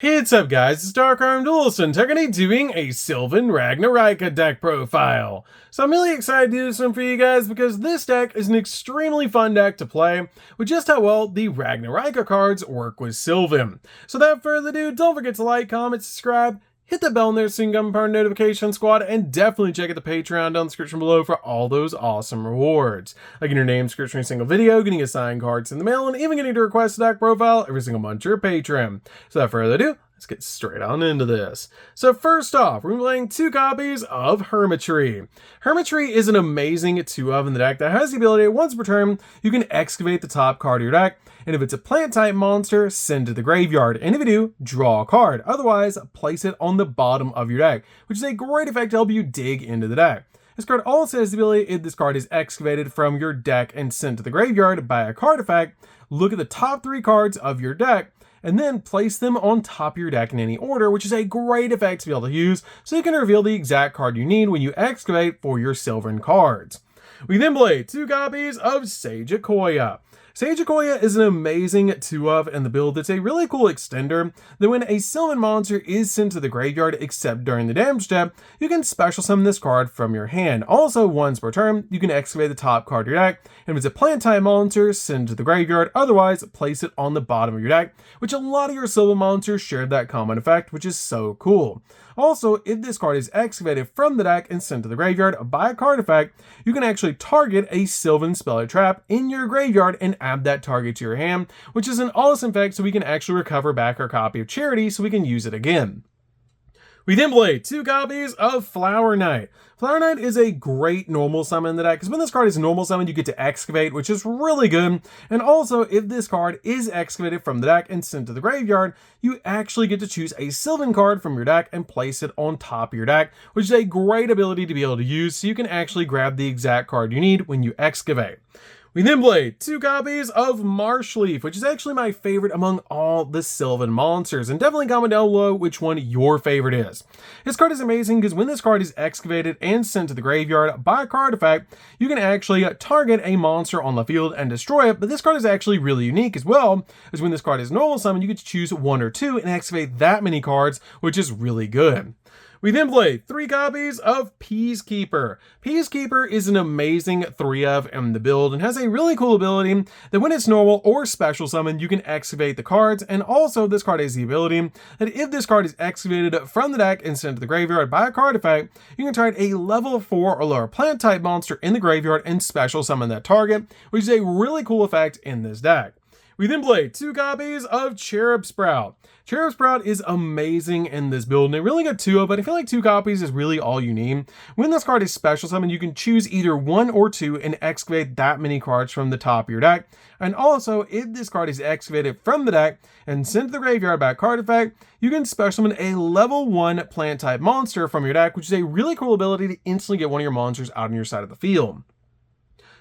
Hey, what's up guys, it's DarkArmedDuelist and today doing a Sylvan Ragnaraika deck profile. So I'm really excited to do this one for you guys because this deck is an extremely fun deck to play with just how well the Ragnaraika cards work with Sylvan. So without further ado, don't forget to like, comment, subscribe, hit the bell in there so you can become part of the notification squad, and definitely check out the Patreon down in the description below for all those awesome rewards. Like getting your name description in a single video, getting assigned cards in the mail, and even getting to request a deck profile every single month to your Patreon. So without further ado, let's get straight on into this. So first off, we're playing 2 copies of Hermitry. Hermitry is an amazing 2-of in the deck that has the ability, once per turn, you can excavate the top card of your deck, and if it's a plant type monster, send to the graveyard, and if you do, draw a card. Otherwise, place it on the bottom of your deck, which is a great effect to help you dig into the deck. This card also has the ability, if this card is excavated from your deck and sent to the graveyard by a card effect, look at the top 3 cards of your deck, and then place them on top of your deck in any order, which is a great effect to be able to use, so you can reveal the exact card you need when you excavate for your Sylvan cards. We then play 2 copies of Yugioh. Yugioh is an amazing 2-of in the build. It's a really cool extender that when a Sylvan monster is sent to the graveyard except during the damage step, you can special summon this card from your hand. Also, once per turn, you can excavate the top card of your deck, and if it's a plant type monster, send it to the graveyard. Otherwise, place it on the bottom of your deck, which a lot of your Sylvan monsters share that common effect, which is so cool. Also, if this card is excavated from the deck and sent to the graveyard by a card effect, you can actually target a Sylvan spell or trap in your graveyard and add that target to your hand, which is an awesome effect so we can actually recover back our copy of Charity so we can use it again. We then play 2 copies of Flower Knight. Flower Knight is a great normal summon in the deck, because when this card is normal summon, you get to excavate, which is really good. And also, if this card is excavated from the deck and sent to the graveyard, you actually get to choose a Sylvan card from your deck and place it on top of your deck, which is a great ability to be able to use, so you can actually grab the exact card you need when you excavate. We then play 2 copies of Marshleaf, which is actually my favorite among all the Sylvan monsters, and definitely comment down below which one your favorite is. This card is amazing because when this card is excavated and sent to the graveyard by a card effect, you can actually target a monster on the field and destroy it, but this card is actually really unique as well, as when this card is normal summon, you get to choose 1 or 2 and excavate that many cards, which is really good. We then play 3 copies of Peacekeeper. Peacekeeper is an amazing 3-of in the build and has a really cool ability that when it's normal or special summon, you can excavate the cards, and also this card has the ability that if this card is excavated from the deck and sent to the graveyard by a card effect, you can target a level 4 or lower plant type monster in the graveyard and special summon that target, which is a really cool effect in this deck. We then play 2 copies of Cherub Sprout. Cherub Sprout is amazing in this build, and I really got 2 of, but I feel like 2 copies is really all you need. When this card is special summon, you can choose either 1 or 2 and excavate that many cards from the top of your deck. And also, if this card is excavated from the deck and sent to the graveyard by a card effect, you can special summon a level 1 plant type monster from your deck, which is a really cool ability to instantly get one of your monsters out on your side of the field.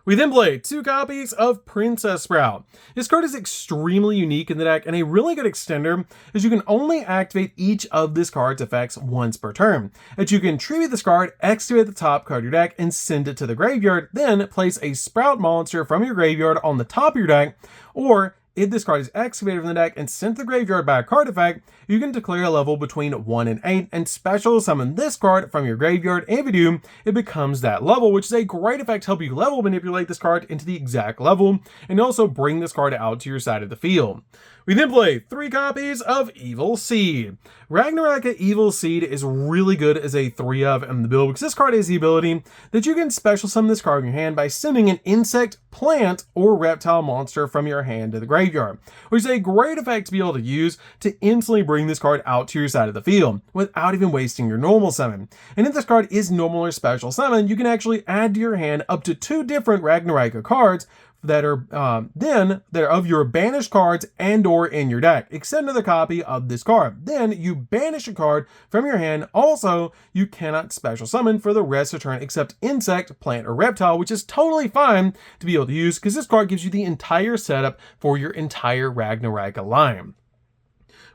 We then play 2 copies of Princess Sprout. This card is extremely unique in the deck and a really good extender, as you can only activate each of this card's effects once per turn. As you can tribute this card, excavate the top card of your deck, and send it to the graveyard, then place a Sprout monster from your graveyard on the top of your deck, or if this card is excavated from the deck and sent to the graveyard by a card effect, you can declare a level between 1 and 8 and special summon this card from your graveyard, and if you do, it becomes that level, which is a great effect to help you level manipulate this card into the exact level, and also bring this card out to your side of the field. We then play 3 copies of Evil Seed. Ragnaraika Evil Seed is really good as a 3-of in the build because this card has the ability that you can special summon this card in your hand by sending an insect, plant, or reptile monster from your hand to the graveyard, which is a great effect to be able to use to instantly bring this card out to your side of the field without even wasting your normal summon. And if this card is normal or special summon, you can actually add to your hand up to 2 different Ragnaraika cards that are of your banished cards and or in your deck. Except another copy of this card. Then you banish a card from your hand. Also, you cannot special summon for the rest of the turn except insect, plant, or reptile, which is totally fine to be able to use because this card gives you the entire setup for your entire Ragnaraika line.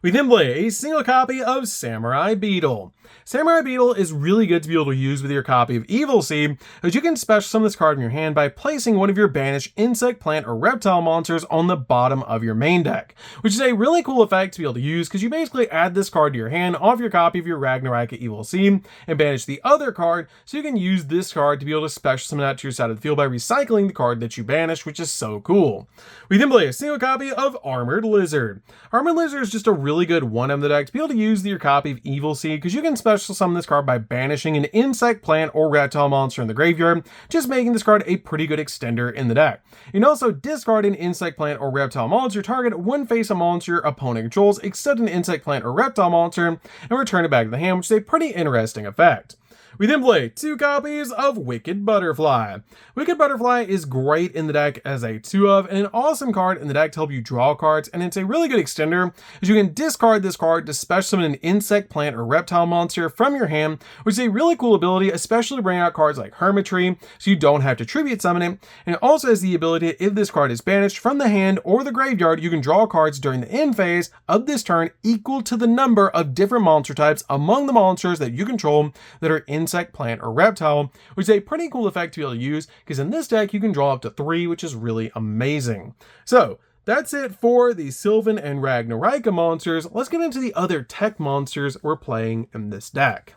We then play a single copy of Samurai Beetle. Samurai Beetle is really good to be able to use with your copy of Evil Seed, as you can special summon this card in your hand by placing one of your banished insect, plant, or reptile monsters on the bottom of your main deck, which is a really cool effect to be able to use because you basically add this card to your hand off your copy of your Ragnaraika Evil Seed and banish the other card, so you can use this card to be able to special summon out to your side of the field by recycling the card that you banished, which is so cool. We then play a single copy of Armored Lizard. Armored Lizard is just a really good one of the deck to be able to use your copy of Evil Seed because you can special summon this card by banishing an insect, plant, or reptile monster in the graveyard, just making this card a pretty good extender in the deck. You can also discard an insect, plant, or reptile monster, target one face a monster your opponent controls except an insect, plant, or reptile monster, and return it back to the hand, which is a pretty interesting effect. We then play 2 copies of Wicked Butterfly. Wicked Butterfly is great in the deck as a 2-of, and an awesome card in the deck to help you draw cards, and it's a really good extender, as you can discard this card to special summon an insect, plant, or reptile monster from your hand, which is a really cool ability, especially to bring out cards like Hermitry, so you don't have to tribute summon it, and it also has the ability, if this card is banished from the hand or the graveyard, you can draw cards during the end phase of this turn equal to the number of different monster types among the monsters that you control that are insect, plant, or reptile, which is a pretty cool effect to be able to use because in this deck you can draw up to 3, which is really amazing. So that's it for the Sylvan and Ragnaraika monsters. Let's get into the other tech monsters we're playing in this deck.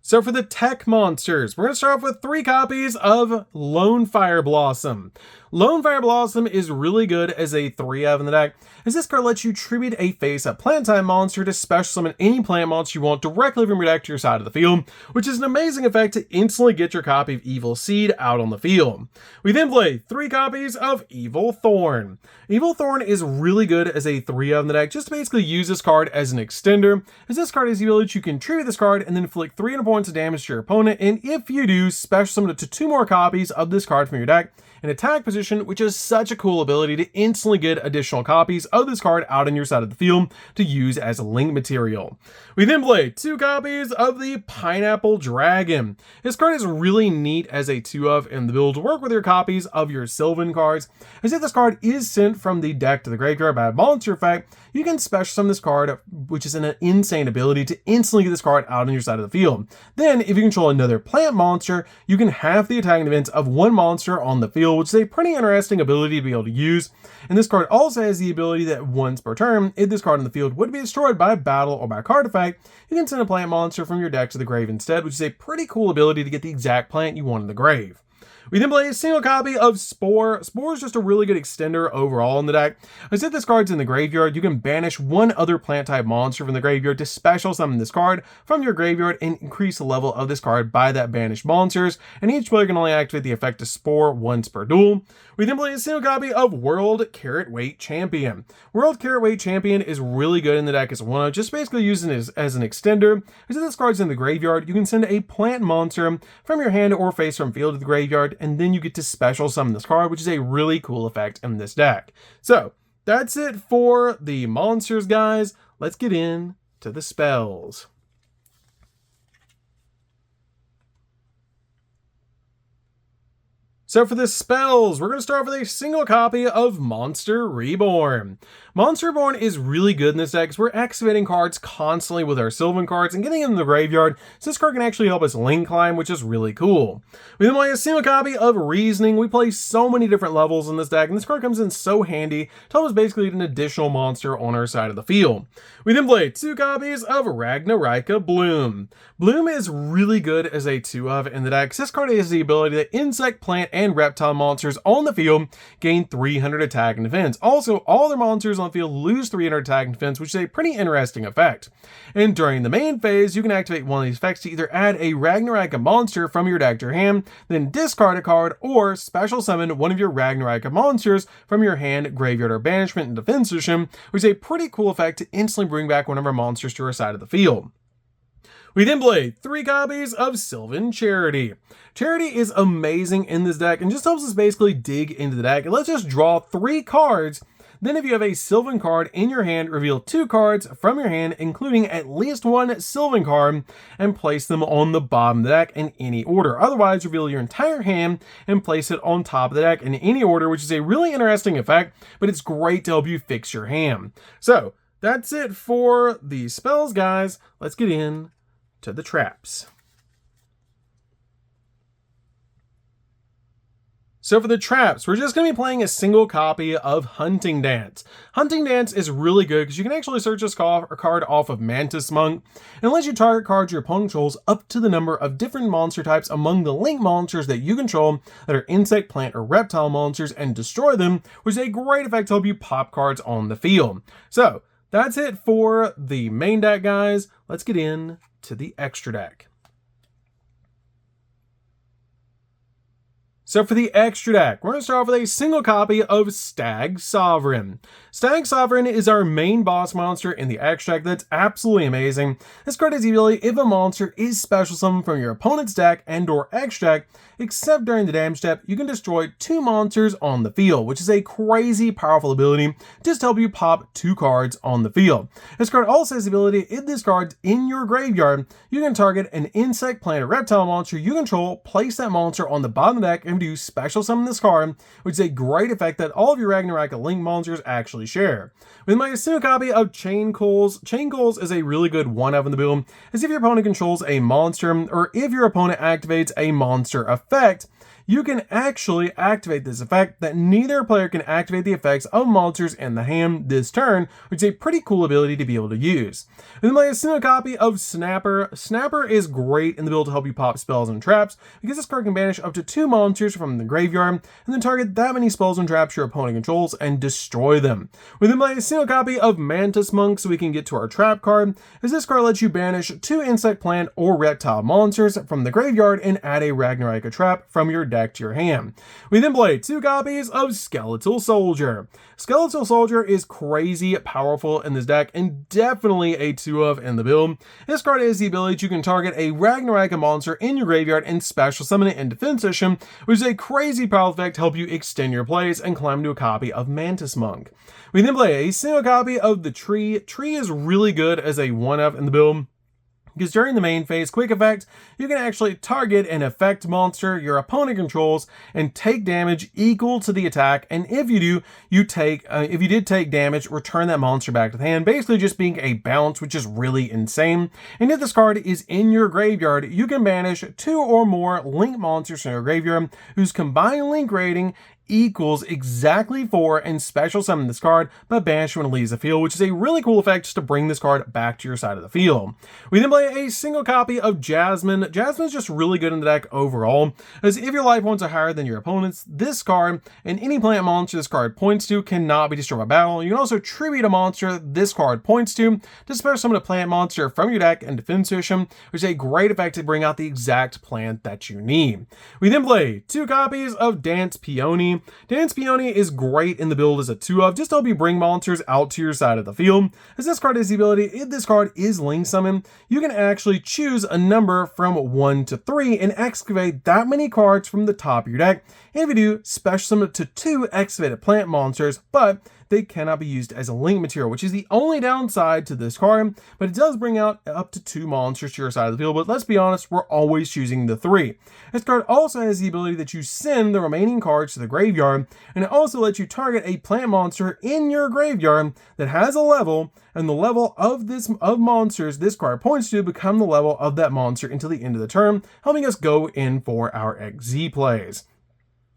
So for the tech monsters, we're going to start off with 3 copies of Lone Fire Blossom. Lone Fire Blossom is really good as a 3-of in the deck, as this card lets you tribute a face-up plant-type monster to special summon any plant monster you want directly from your deck to your side of the field, which is an amazing effect to instantly get your copy of Evil Seed out on the field. We then play 3 copies of Evil Thorn. Evil Thorn is really good as a 3-of in the deck, just to basically use this card as an extender, as this card has the ability to contribute this card and then inflict 3 points of damage to your opponent, and if you do, special summon it to 2 more copies of this card from your deck in attack position, which is such a cool ability to instantly get additional copies of this card out on your side of the field to use as link material. We then play 2 copies of the Pineapple Dragon. This card is really neat as a 2-of in the build to work with your copies of your Sylvan cards, as if this card is sent from the deck to the graveyard by a monster effect, you can special summon this card, which is an insane ability to instantly get this card out on your side of the field. Then, if you control another plant monster, you can halve the attacking events of one monster on the field, which is a pretty interesting ability to be able to use. And this card also has the ability that once per turn, if this card on the field would be destroyed by a battle or by a card effect, you can send a plant monster from your deck to the grave instead, which is a pretty cool ability to get the exact plant you want in the grave. We then play a single copy of Spore. Spore is just a really good extender overall in the deck. As if this card's in the graveyard, you can banish one other plant type monster from the graveyard to special summon this card from your graveyard and increase the level of this card by that banished monsters, and each player can only activate the effect of Spore once per duel. We then play a single copy of World Carrot Weight Champion. World Carrot Weight Champion is really good in the deck as one, just basically using it as an extender. As if this card's in the graveyard, you can send a plant monster from your hand or face from field to the graveyard, and then you get to special summon this card, which is a really cool effect in this deck. So that's it for the monsters, guys. Let's get in to the spells. So for the spells, we're going to start with a single copy of Monster Reborn. Monster Reborn is really good in this deck because we're activating cards constantly with our Sylvan cards and getting them in the graveyard, so this card can actually help us link climb, which is really cool. We then play a single copy of Reasoning. We play so many different levels in this deck, and this card comes in so handy to help us basically get an additional monster on our side of the field. We then play 2 copies of Ragnaraika Bloom. Bloom is really good as a 2-of in the deck because this card has the ability that insect, plant, and reptile monsters on the field gain 300 attack and defense. Also, all their monsters on the field lose 300 attack and defense, which is a pretty interesting effect. And during the main phase, you can activate one of these effects to either add a Ragnaraika monster from your deck to your hand, then discard a card, or special summon one of your Ragnaraika monsters from your hand, graveyard, or banishment in defense position, which is a pretty cool effect to instantly bring back one of our monsters to our side of the field. We then play 3 copies of Sylvan Charity. Charity is amazing in this deck and just helps us basically dig into the deck. It lets us draw 3 cards Then if you have a Sylvan card in your hand, reveal 2 cards from your hand, including at least 1 Sylvan card, and place them on the bottom of the deck in any order. Otherwise, reveal your entire hand and place it on top of the deck in any order, which is a really interesting effect, but it's great to help you fix your hand. So that's it for the spells, guys. Let's get in to the traps. So for the traps, we're just going to be playing a single copy of Hunting Dance. Hunting Dance is really good because you can actually search this card off of Mantis Monk and lets you target cards your opponent controls up to the number of different monster types among the link monsters that you control that are insect, plant, or reptile monsters and destroy them, which is a great effect to help you pop cards on the field. So that's it for the main deck, guys. Let's get in to the extra deck. So for the extra deck, we're going to start off with a single copy of Stag Sovereign. Stag Sovereign is our main boss monster in the extra deck that's absolutely amazing. This card has the ability if a monster is special summoned from your opponent's deck and or extra deck, except during the damage step, you can destroy 2 monsters on the field, which is a crazy powerful ability just to help you pop 2 cards on the field. This card also has the ability if this card's in your graveyard, you can target an insect, plant, or reptile monster you control, place that monster on the bottom of the deck, and do special summon this card, which is a great effect that all of your Ragnaraka Link monsters actually share. With my single copy of Chain Coals is a really good one-up in the build, as if your opponent controls a monster, or if your opponent activates a monster effect, you can actually activate this effect that neither player can activate the effects of monsters in the hand this turn, which is a pretty cool ability to be able to use. And then my single copy of Snapper. Snapper is great in the build to help you pop spells and traps, because this card can banish up to 2 monsters from the graveyard, and then target that many spells and traps your opponent controls and destroy them. We then play a single copy of Mantis Monk so we can get to our trap card, as this card lets you banish 2 insect, plant, or reptile monsters from the graveyard and add a Ragnaraka trap from your deck to your hand. We then play 2 copies of Skeletal Soldier. Skeletal Soldier is crazy powerful in this deck and definitely a 2-of in the build. This card has the ability you can target a Ragnaraka monster in your graveyard and special summon it in defense position, which is a crazy powerful effect to help you extend your plays and climb to a copy of Mantis Monk. We then play a single copy of the Tree. Tree is really good as a 1-of in the build, because during the main phase quick effect, you can actually target an effect monster your opponent controls and take damage equal to the attack, and if you do, if you did take damage, return that monster back to the hand, basically just being a bounce, which is really insane. And if this card is in your graveyard, you can banish 2 or more link monsters from your graveyard whose combined link rating equals exactly 4 and special summon this card, but banish when it leaves the field, which is a really cool effect just to bring this card back to your side of the field. We then play a single copy of Jasmine. Jasmine's just really good in the deck overall, as if your life points are higher than your opponent's, this card and any plant monster this card points to cannot be destroyed by battle. You can also tribute a monster this card points to special summon a plant monster from your deck and defense position, which is a great effect to bring out the exact plant that you need. We then play 2 copies of Dance Peony. Dance Peony is great in the build as a 2-of, just to help you bring monsters out to your side of the field, as this card has the ability, if this card is link summoned, you can actually choose a number from 1 to 3 and excavate that many cards from the top of your deck, and if you do, special summon it to 2 excavated plant monsters, but they cannot be used as a link material, which is the only downside to this card, but it does bring out up to 2 monsters to your side of the field, but let's be honest, we're always choosing the 3. This card also has the ability that you send the remaining cards to the graveyard, and it also lets you target a plant monster in your graveyard that has a level, and the level of monsters this card points to become the level of that monster until the end of the turn, helping us go in for our XZ plays.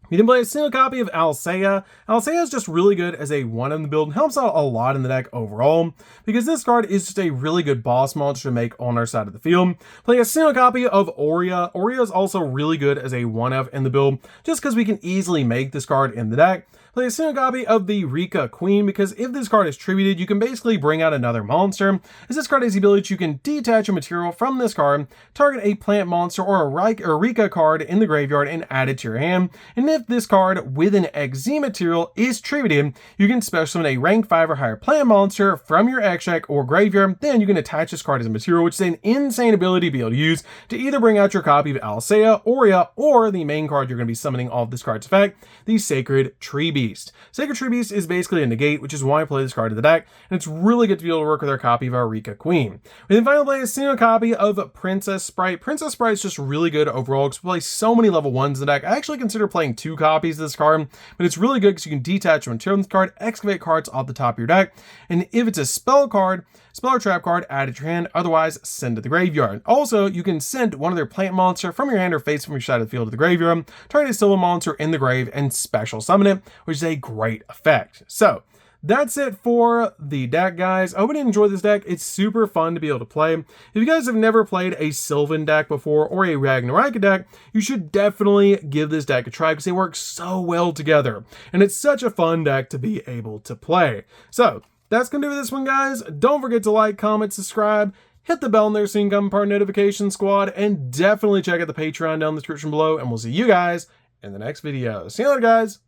You can play a single copy of Alsea. Alsea is just really good as a 1 in the build and helps out a lot in the deck overall, because this card is just a really good boss monster to make on our side of the field. Play a single copy of Aurea. Aurea is also really good as a 1-of in the build, just because we can easily make this card in the deck. Play a single copy of the Rika Queen, because if this card is tributed, you can basically bring out another monster, as this card has the ability you can detach a material from this card, target a plant monster or a Rika card in the graveyard and add it to your hand, and if if this card with an XZ material is tributed, you can special summon a rank 5 or higher plant monster from your extract or graveyard. Then you can attach this card as a material, which is an insane ability to be able to use to either bring out your copy of Alsea, Aurea, or the main card you're going to be summoning off this card's effect, the Sacred Tree Beast. Sacred Tree Beast is basically a negate, which is why I play this card in the deck, and it's really good to be able to work with our copy of Arika Queen. We then finally play a single copy of Princess Sprite. Princess Sprite is just really good overall because we play so many level 1s in the deck. I actually consider playing 2 copies of this card, but it's really good because you can detach one material from this card, excavate cards off the top of your deck, and if it's a spell card, spell or trap card, add it to your hand, otherwise send to the graveyard. Also, you can send one of their plant monster from your hand or face from your side of the field to the graveyard, target a Sylvan monster in the grave, and special summon it, which is a great effect. So, that's it for the deck, guys. I hope you enjoyed this deck. It's super fun to be able to play. If you guys have never played a Sylvan deck before or a Ragnaraika deck, you should definitely give this deck a try because they work so well together. And it's such a fun deck to be able to play. So, that's going to do this one, guys. Don't forget to like, comment, subscribe, hit the bell in there so you can become part of the notification squad, and definitely check out the Patreon down in the description below, and we'll see you guys in the next video. See you later, guys.